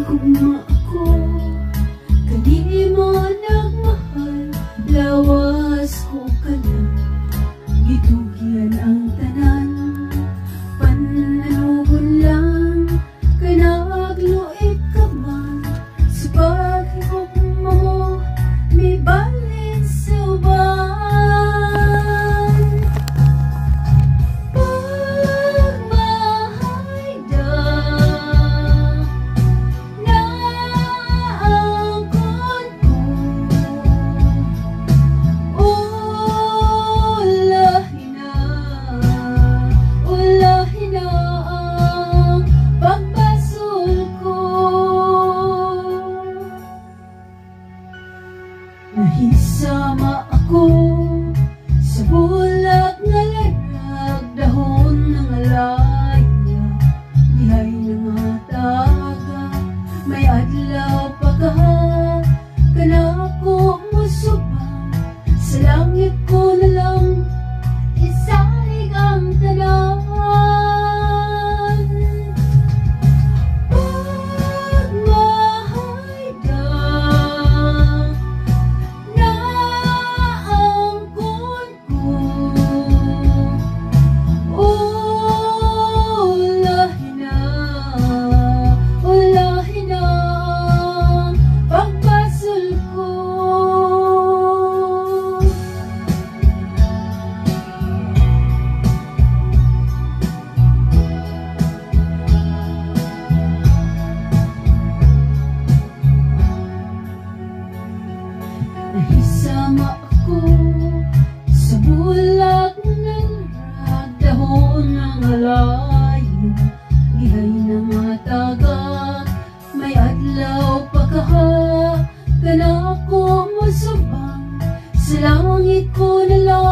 hugma ako, kani mo nagmahal, lawas ko ka na, gitugyan ang tanan, pananugon lang, kanagluit ka man, sa paghigugma mo, may balin sa uban. Nahisama ako sa bulak nga larag, dahon ng alaya, dihay nga taga, may adlaw pa ka, kanako mo subang, sa langit ko na lang, isalig ang tanan. Nahisama ako sa bulak ng rag, dahon ng alaya, dihay na nga taga, may adlaw pa kaha, kanako mo subang, sa langit ko na lang.